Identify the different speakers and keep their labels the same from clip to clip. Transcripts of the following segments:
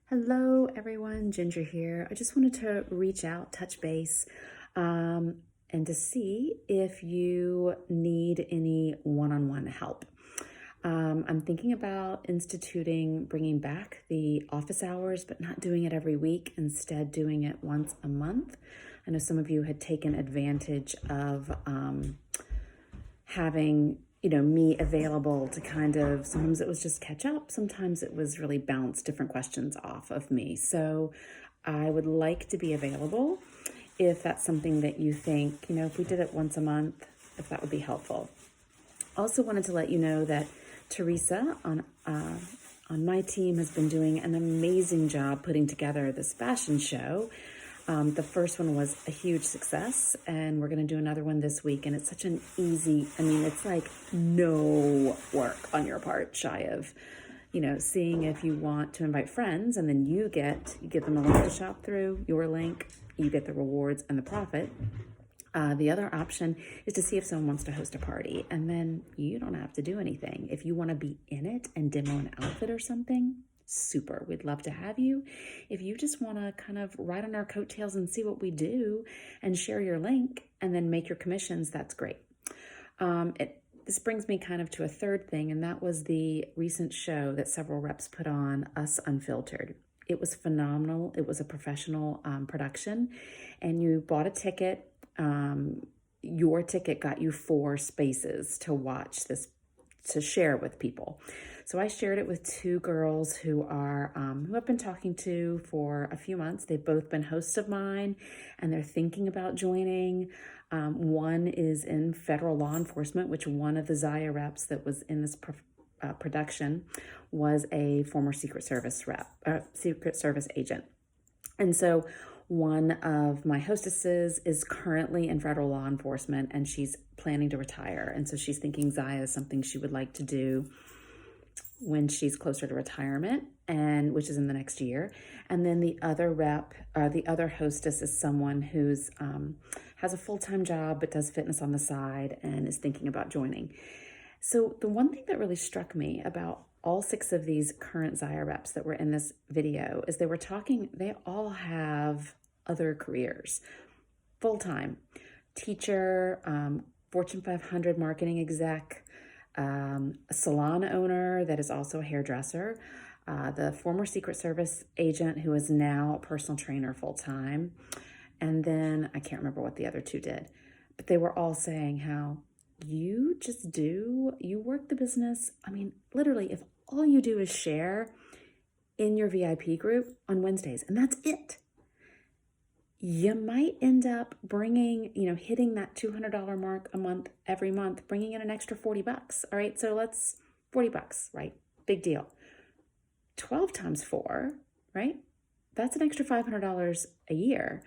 Speaker 1: Hello, everyone. Ginger here. I just wanted to reach out, touch base, and to see if you need any one on one help. I'm thinking about instituting bringing back the office hours, but not doing it every week, instead, doing it once a month. I know some of you had taken advantage of having me available to kind of, sometimes it was just catch up, sometimes it was really bounce different questions off of me. So I would like to be available if that's something that you think, if we did it once a month, if that would be helpful. Also wanted to let you know that Teresa on my team has been doing an amazing job putting together this fashion show. The first one was a huge success, and we're going to do another one this week. And it's such an easy, it's like no work on your part, shy of, seeing if you want to invite friends, and then you give them a link to shop through, your link, you get the rewards and the profit. The other option is to see if someone wants to host a party, and then you don't have to do anything. If you want to be in it and demo an outfit or something, super, we'd love to have you. If you just want to kind of ride on our coattails and see what we do and share your link and then make your commissions, that's great. This brings me kind of to a third thing, and that was the recent show that several reps put on, Us Unfiltered. It was phenomenal. It was a professional production, and you bought a ticket. Your ticket got you 4 spaces to watch this, to share with people. So I shared it with 2 girls who I've been talking to for a few months. They've both been hosts of mine, and they're thinking about joining. One is in federal law enforcement, which one of the Zaya reps that was in this production was a former Secret Service agent. And so one of my hostesses is currently in federal law enforcement, and she's planning to retire. And so she's thinking Zaya is something she would like to do when she's closer to retirement, and which is in the next year. And then the other hostess is someone who's has a full-time job but does fitness on the side and is thinking about joining. So the one thing that really struck me about all 6 of these current Zaya reps that were in this video is they all have other careers. Full-time teacher, Fortune 500 marketing exec, a salon owner that is also a hairdresser, the former Secret Service agent who is now a personal trainer full-time, and then I can't remember what the other 2 did, but they were all saying how you work the business. Literally, if all you do is share in your VIP group on Wednesdays, and that's it, you might end up bringing, hitting that $200 mark a month, every month, bringing in an extra $40. All right, so let's $40, right? Big deal. 12 times 4, right? That's an extra $500 a year.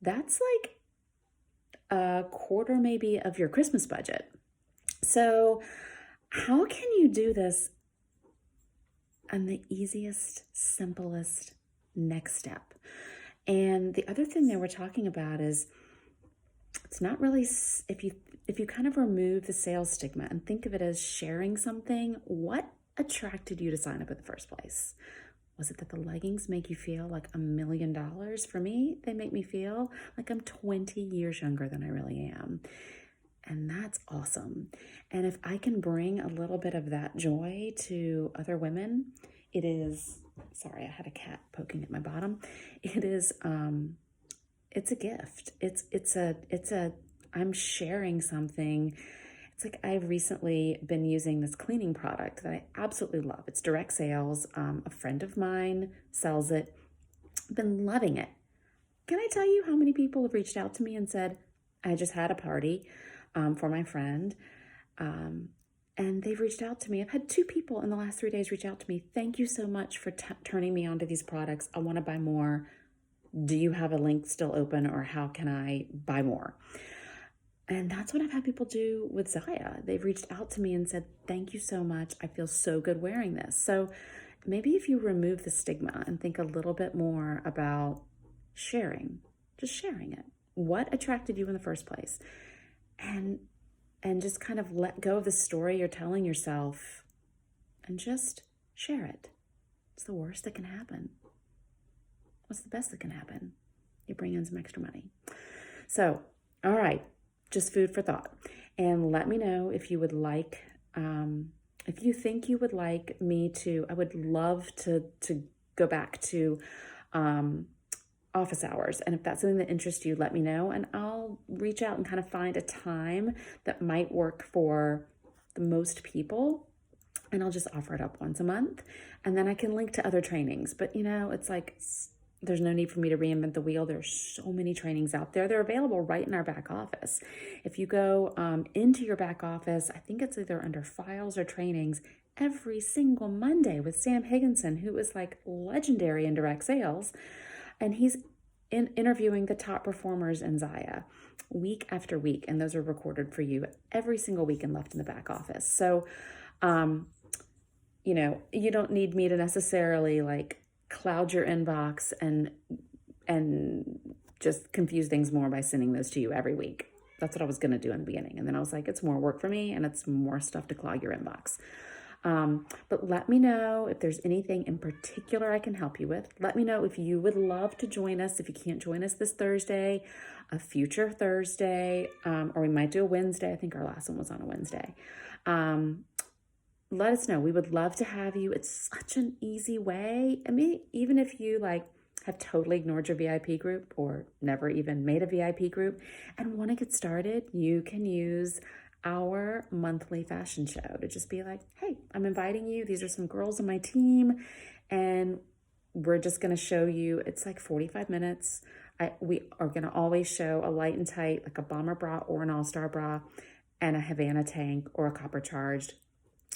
Speaker 1: That's like a quarter maybe of your Christmas budget. So how can you do this on the easiest, simplest next step? And the other thing they were talking about is, it's not really, if you kind of remove the sales stigma and think of it as sharing something, what attracted you to sign up in the first place? Was it that the leggings make you feel like $1 million? For me, they make me feel like I'm 20 years younger than I really am. And that's awesome. And if I can bring a little bit of that joy to other women, it is, sorry, I had a cat poking at my bottom. It is, it's a gift. I'm sharing something. It's like I've recently been using this cleaning product that I absolutely love. It's direct sales. A friend of mine sells it. I've been loving it. Can I tell you how many people have reached out to me and said, I just had a party for my friend, and they've reached out to me. I've had 2 people in the last 3 days reach out to me. Thank you so much for turning me onto these products. I want to buy more. Do you have a link still open, or how can I buy more? And that's what I've had people do with Zaya. They've reached out to me and said, thank you so much. I feel so good wearing this. So maybe if you remove the stigma and think a little bit more about sharing, just sharing it. What attracted you in the first place? And just kind of let go of the story you're telling yourself and just share it. It's the worst that can happen. What's the best that can happen? You bring in some extra money. So, all right, just food for thought. And let me know if you would like, if you think you would like me to, I would love to go back to office hours. And if that's something that interests you, let me know. And I'll reach out and kind of find a time that might work for the most people. And I'll just offer it up once a month. And then I can link to other trainings. But, it's like, there's no need for me to reinvent the wheel. There's so many trainings out there. They're available right in our back office. If you go into your back office, I think it's either under files or trainings, every single Monday with Sam Higginson, who is like legendary in direct sales. And he's interviewing the top performers in Zaya week after week. And those are recorded for you every single week and left in the back office. So, you don't need me to necessarily like cloud your inbox and just confuse things more by sending those to you every week. That's what I was going to do in the beginning. And then I was like, it's more work for me and it's more stuff to clog your inbox. But let me know if there's anything in particular I can help you with. Let me know if you would love to join us. If you can't join us this Thursday, a future Thursday, or we might do a Wednesday. I think our last one was on a Wednesday. Let us know. We would love to have you. It's such an easy way. I mean, even if you have totally ignored your VIP group or never even made a VIP group and want to get started, you can use our monthly fashion show to just be like, hey, I'm inviting you. These are some girls on my team and we're just going to show you. It's like 45 minutes. We are going to always show a light and tight, like a bomber bra or an all-star bra and a Havana tank or a copper charged.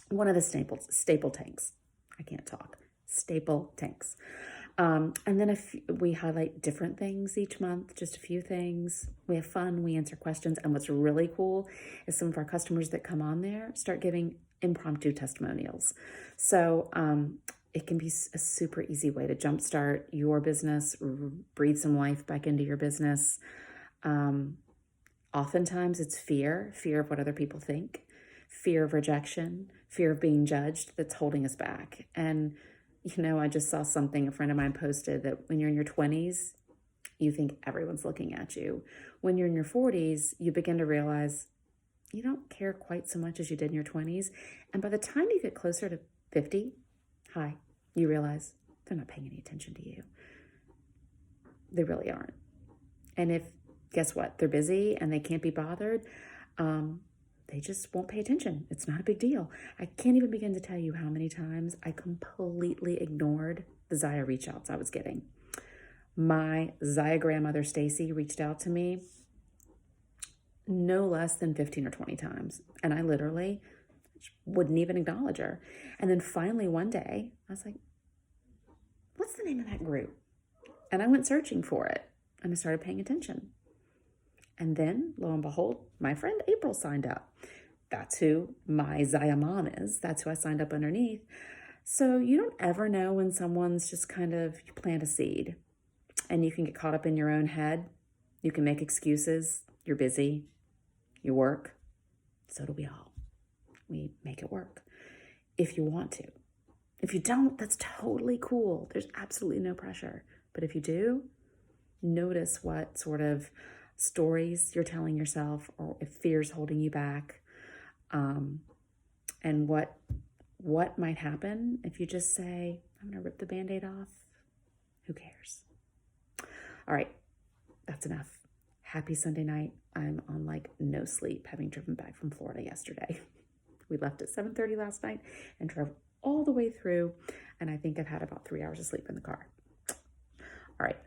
Speaker 1: One of the staple tanks. I can't talk. Staple tanks. And then we highlight different things each month, just a few things. We have fun. We answer questions. And what's really cool is some of our customers that come on there start giving impromptu testimonials. So it can be a super easy way to jumpstart your business, breathe some life back into your business. Oftentimes it's fear of what other people think, fear of rejection, fear of being judged that's holding us back. And, I just saw something a friend of mine posted that when you're in your 20s, you think everyone's looking at you. When you're in your 40s, you begin to realize you don't care quite so much as you did in your 20s. And by the time you get closer to 50, you realize they're not paying any attention to you. They really aren't. And guess what? They're busy and they can't be bothered. They just won't pay attention. It's not a big deal. I can't even begin to tell you how many times I completely ignored the Zaya reach outs I was getting. My Zaya grandmother, Stacy, reached out to me no less than 15 or 20 times. And I literally wouldn't even acknowledge her. And then finally one day, I was like, what's the name of that group? And I went searching for it and I started paying attention. And then, lo and behold, my friend April signed up. That's who my Zaya mom is. That's who I signed up underneath. So you don't ever know when someone's just you plant a seed and you can get caught up in your own head. You can make excuses. You're busy. You work. So do we all. We make it work if you want to. If you don't, that's totally cool. There's absolutely no pressure. But if you do, notice what sort of stories you're telling yourself or if fear's holding you back, and what might happen if you just say, I'm going to rip the Band-Aid off. Who cares? All right, that's enough. Happy Sunday night. I'm on no sleep, having driven back from Florida yesterday. We left at 7:30 last night and drove all the way through, and I think I've had about 3 hours of sleep in the car. All right,